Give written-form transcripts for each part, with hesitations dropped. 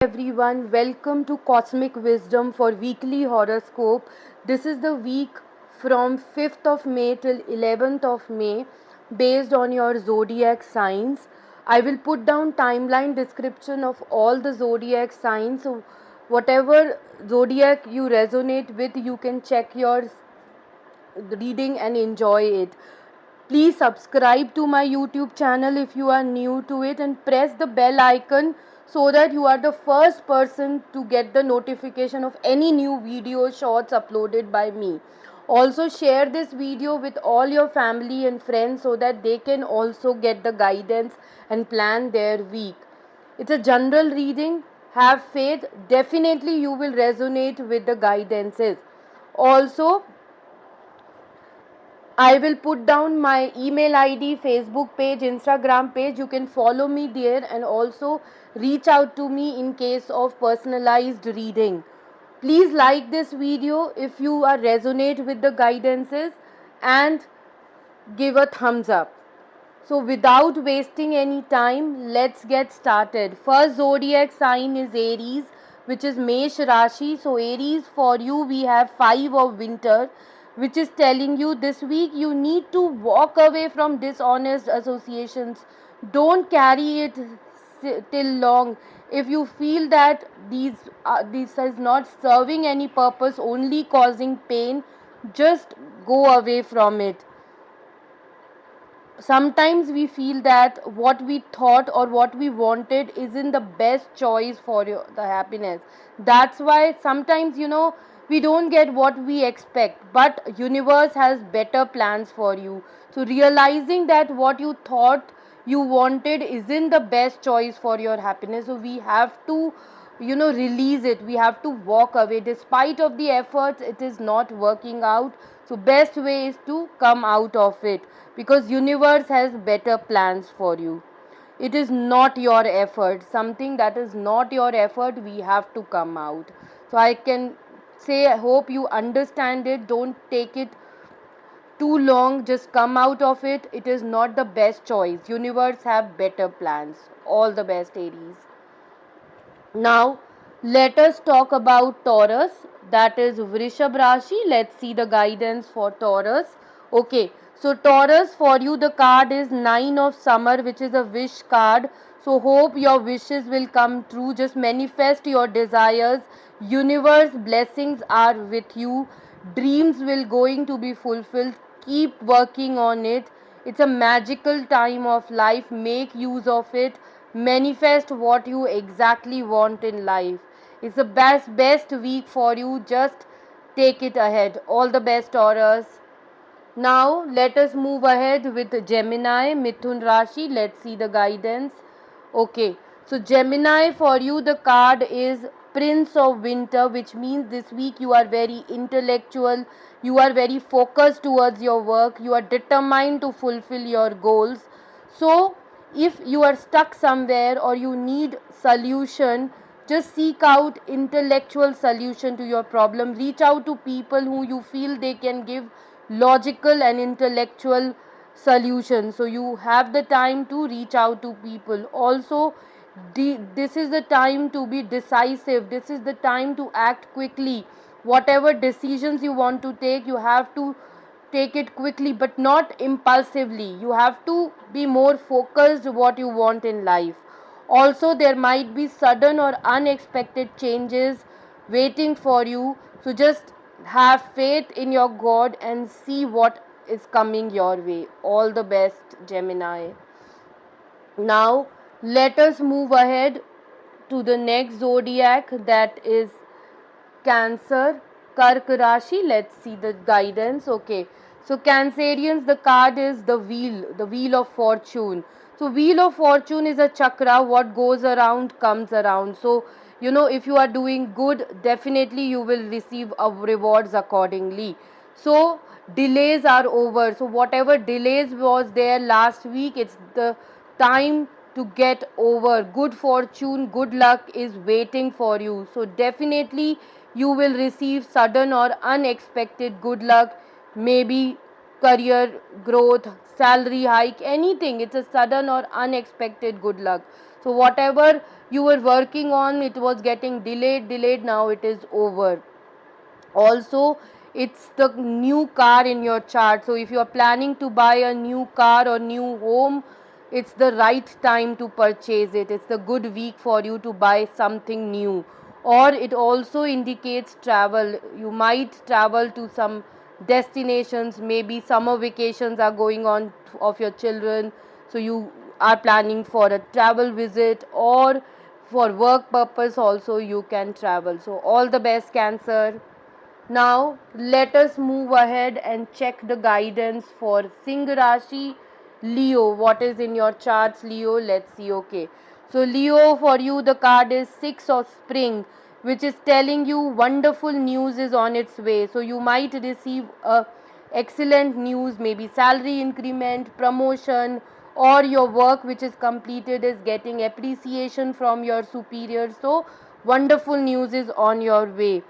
Everyone, welcome to Cosmic Wisdom for weekly horoscope. This is the week from 5th of May till 11th of May based on your zodiac signs. I will put down timeline description of all the zodiac signs. So whatever zodiac you resonate with, you can check your reading and enjoy it. Please subscribe to my YouTube channel if you are new to it and press the bell icon so that you are the first person to get the notification of any new video shorts uploaded by me. Also share this video with all your family and friends so that they can also get the guidance and plan their week. It's a general reading. Have faith. Definitely you will resonate with the guidances. Also, I will put down my email ID, Facebook page, Instagram page. You can follow me there and also reach out to me in case of personalized reading. Please like this video if you are resonate with the guidances and give a thumbs up. So without wasting any time, let's get started. First zodiac sign is Aries, which is Mesh Rashi. So Aries, for you we have 5 of winter, which is telling you this week you need to walk away from dishonest associations. Don't carry it till long. If you feel that this is not serving any purpose, only causing pain, just go away from it. Sometimes we feel that what we thought or what we wanted isn't the best choice for the happiness. That's why sometimes we don't get what we expect, but universe has better plans for you. So realizing that what you thought you wanted isn't the best choice for your happiness, so we have to release it. We have to walk away despite of the efforts. It is not working out, so best way is to come out of it, because universe has better plans for you. It is not your effort. Something that is not your effort, we have to come out. So I can say, I hope you understand it. Don't take it too long, just come out of it. It is not the best choice. Universe have better plans. All the best, Aries. Now, let us talk about Taurus, that is Vrishab Rashi. Let's see the guidance for Taurus. Okay, so Taurus, for you the card is 9 of Summer, which is a wish card. So, hope your wishes will come true. Just manifest your desires. Universe blessings are with you. Dreams will going to be fulfilled. Keep working on it. It's a magical time of life. Make use of it. Manifest what you exactly want in life. It's the best week for you. Just take it ahead. All the best, Taurus. Now let us move ahead with Gemini, Mithun Rashi. Let's see the guidance. Okay, so Gemini, for you the card is Prince of Winter, which means this week you are very intellectual, you are very focused towards your work, you are determined to fulfill your goals. So if you are stuck somewhere or you need solution, just seek out intellectual solution to your problem. Reach out to people who you feel they can give logical and intellectual solution. So you have the time to reach out to people. Also, this is the time to be decisive. This is the time to act quickly. Whatever decisions you want to take, you have to take it quickly but not impulsively. You have to be more focused what you want in life. Also, there might be sudden or unexpected changes waiting for you, so just have faith in your God and see what is coming your way. All the best, Gemini. Now, let us move ahead to the next zodiac, that is Cancer, Kark Rashi. Let's see the guidance. Okay, so Cancerians, the card is the wheel of fortune. So, wheel of fortune is a chakra. What goes around comes around. So, if you are doing good, definitely you will receive rewards accordingly. So, delays are over. So, whatever delays was there last week, it's the time to get over. Good fortune, good luck is waiting for you. So, definitely you will receive sudden or unexpected good luck, maybe career growth, salary hike, anything. It's a sudden or unexpected good luck. So whatever you were working on, it was getting delayed, now it is over. Also, it's the new car in your chart, so if you are planning to buy a new car or new home, it's the right time to purchase it. It's the good week for you to buy something new. Or it also indicates travel. You might travel to some destinations, maybe summer vacations are going on of your children, so you are planning for a travel visit, or for work purpose also you can travel. So all the best, Cancer. Now let us move ahead and check the guidance for Singh Rashi. Leo, what is in your charts, Leo? Let's see. Okay, so Leo, for you the card is Six of Spring, which is telling you wonderful news is on its way. So you might receive a excellent news, maybe salary increment, promotion, or your work which is completed is getting appreciation from your superiors. So wonderful news is on your way.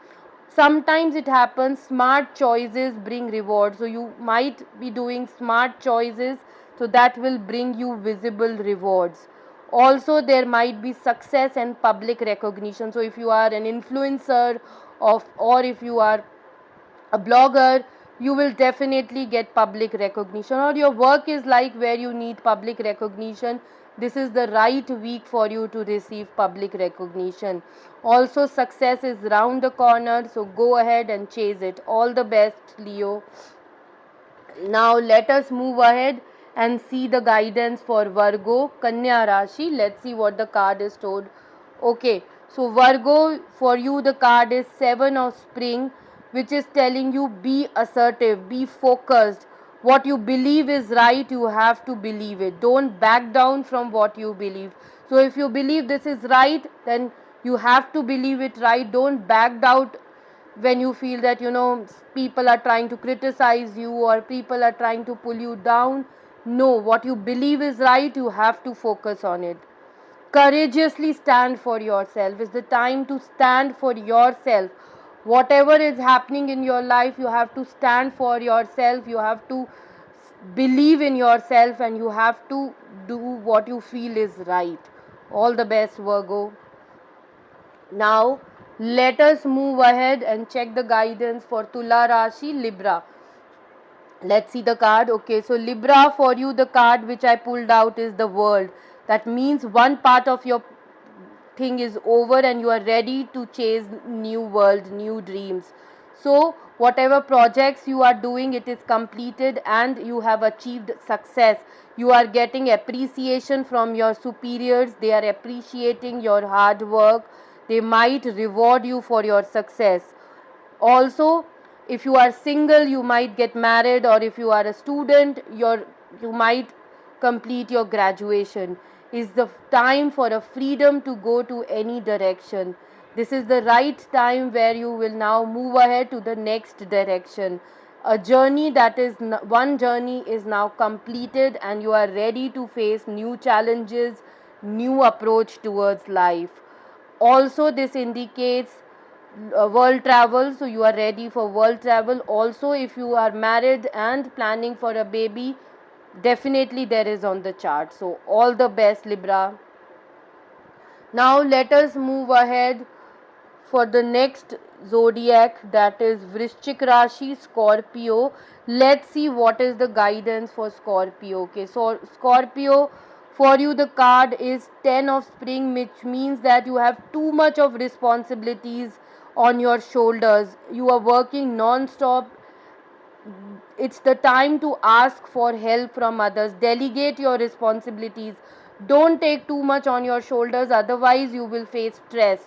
Sometimes it happens smart choices bring reward, so you might be doing smart choices, so that will bring you visible rewards. Also there might be success and public recognition, so if you are an influencer of, or if you are a blogger, you will definitely get public recognition, or your work is like where you need public recognition. This is the right week for you to receive public recognition. Also success is round the corner, so go ahead and chase it. All the best, Leo. Now let us move ahead and see the guidance for Virgo, Kanya Rashi. Let's see what the card is told. Okay, so Virgo, for you the card is Seven of Spring, which is telling you be assertive, be focused. What you believe is right, you have to believe it. Don't back down from what you believe. So if you believe this is right, then you have to believe it right. Don't back down when you feel that people are trying to criticize you or people are trying to pull you down. No, what you believe is right, you have to focus on it. Courageously stand for yourself. It's the time to stand for yourself. Whatever is happening in your life, you have to stand for yourself. You have to believe in yourself, and you have to do what you feel is right. All the best, Virgo. Now, let us move ahead and check the guidance for Tula Rashi, Libra. Let's see the card. Okay, so Libra, for you the card which I pulled out is the World. That means one part of your thing is over and you are ready to chase new world, new dreams. So whatever projects you are doing, it is completed and you have achieved success. You are getting appreciation from your superiors. They are appreciating your hard work. They might reward you for your success. Also, if you are single, you might get married, or if you are a student, you might complete your graduation. Is the time for a freedom to go to any direction. This is the right time where you will now move ahead to the next direction. A journey that is one journey is now completed and you are ready to face new challenges, new approach towards life. Also this indicates world travel, so you are ready for world travel. Also, if you are married and planning for a baby, definitely there is on the chart. So all the best, Libra. Now let us move ahead for the next zodiac, that is Vrishchik Rashi, Scorpio. Let's see what is the guidance for Scorpio. Okay, so Scorpio, for you the card is 10 of Spring, which means that you have too much of responsibilities on your shoulders. You are working non-stop. It's the time to ask for help from others. Delegate your responsibilities. Don't take too much on your shoulders, otherwise you will face stress.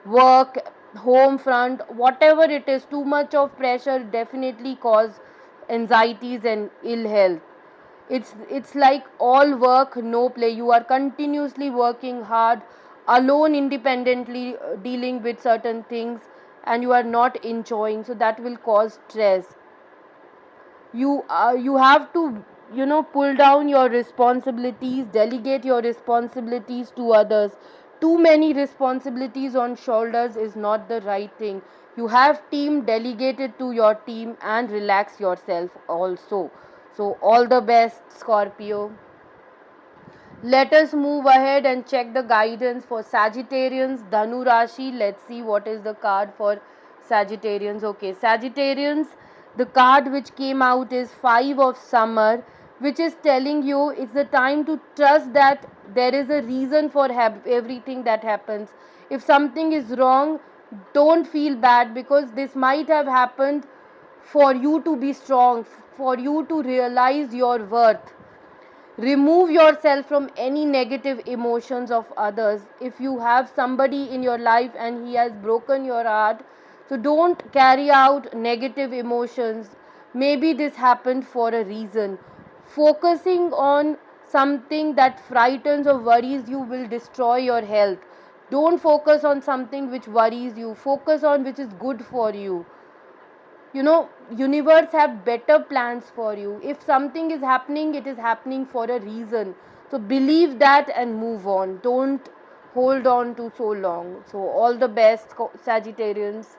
Work, home front, whatever it is, too much of pressure definitely cause anxieties and ill health. It's like all work no play. You are continuously working hard alone, independently, dealing with certain things, and you are not enjoying, so that will cause stress. You have to pull down your responsibilities, delegate your responsibilities to others. Too many responsibilities on shoulders is not the right thing. You have team, delegate it to your team and relax yourself also. So all the best, Scorpio. Let us move ahead and check the guidance for Sagittarians, Dhanu Rashi. Let's see what is the card for Sagittarians. Okay, Sagittarians, the card which came out is Five of Summer, which is telling you it's the time to trust that there is a reason for everything that happens. If something is wrong, don't feel bad, because this might have happened for you to be strong, for you to realize your worth. Remove yourself from any negative emotions of others. If you have somebody in your life and he has broken your heart, so don't carry out negative emotions. Maybe this happened for a reason. Focusing on something that frightens or worries you will destroy your health. Don't focus on something which worries you, focus on which is good for you. Universe have better plans for you. If something is happening, it is happening for a reason. So believe that and move on. Don't hold on to so long. So all the best, Sagittarians.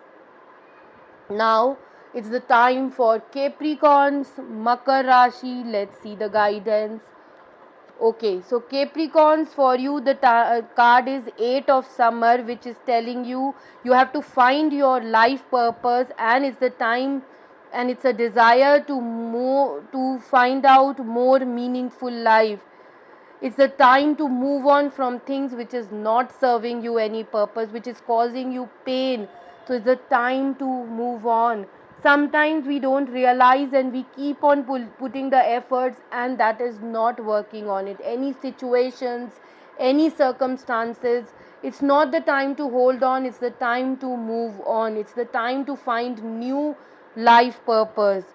Now it's the time for Capricorns, Makar Rashi. Let's see the guidance. Okay, so Capricorns, for you the card is Eight of Summer, which is telling you you have to find your life purpose, and it's the time, and it's a desire to find out more meaningful life. It's the time to move on from things which is not serving you any purpose, which is causing you pain. So it's the time to move on. Sometimes we don't realize and we keep on putting the efforts, and that is not working on it. Any situations, any circumstances, it's not the time to hold on, it's the time to move on. It's the time to find new life purpose.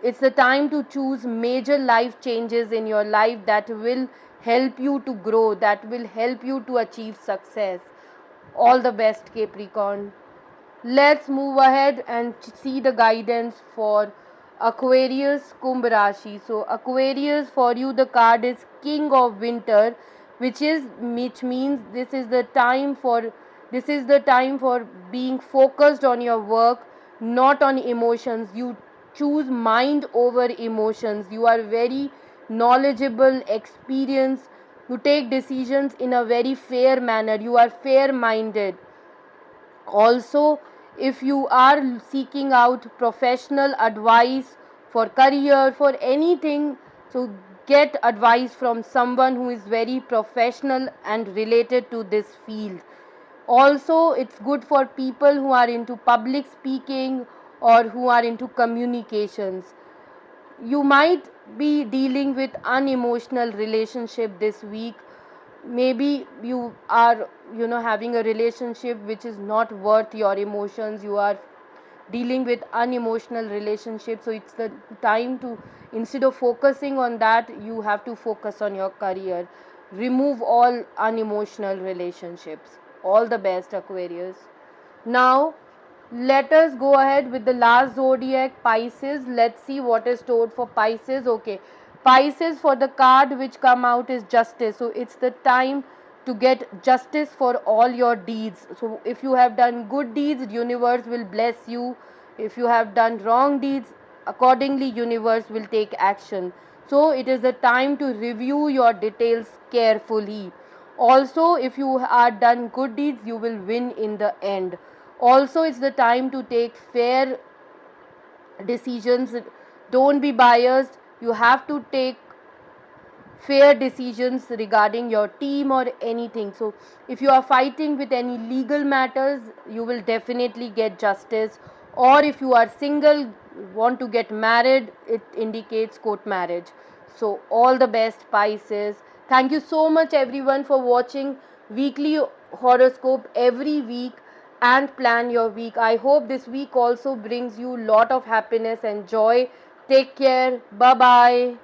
It's the time to choose major life changes in your life that will help you to grow, that will help you to achieve success. All the best, Capricorn. Let's move ahead and see the guidance for Aquarius, Kumbh Rashi. So Aquarius, for you the card is King of Winter, which means this is the time for being focused on your work, not on emotions. You choose mind over emotions. You are very knowledgeable, experienced. You take decisions in a very fair manner. You are fair minded. Also, if you are seeking out professional advice for career, for anything, so get advice from someone who is very professional and related to this field. Also, it's good for people who are into public speaking or who are into communications. You might be dealing with unemotional relationship this week. Maybe you are having a relationship which is not worth your emotions. You are dealing with unemotional relationship, so it's the time to, instead of focusing on that, you have to focus on your career. Remove all unemotional relationships. All the best, Aquarius. Now let us go ahead with the last zodiac, Pisces. Let's see what is stored for Pisces. Okay, Pisces, for the card which come out is Justice. So it's the time to get justice for all your deeds. So if you have done good deeds, universe will bless you. If you have done wrong deeds, accordingly universe will take action. So it is the time to review your details carefully. Also, if you are done good deeds, you will win in the end. Also, it's the time to take fair decisions. Don't be biased. You have to take fair decisions regarding your team or anything. So if you are fighting with any legal matters, you will definitely get justice. Or if you are single, want to get married, it indicates court marriage. So all the best, Pisces. Thank you so much everyone for watching weekly horoscope every week, and plan your week. I hope this week also brings you lot of happiness and joy. Take care. Bye bye.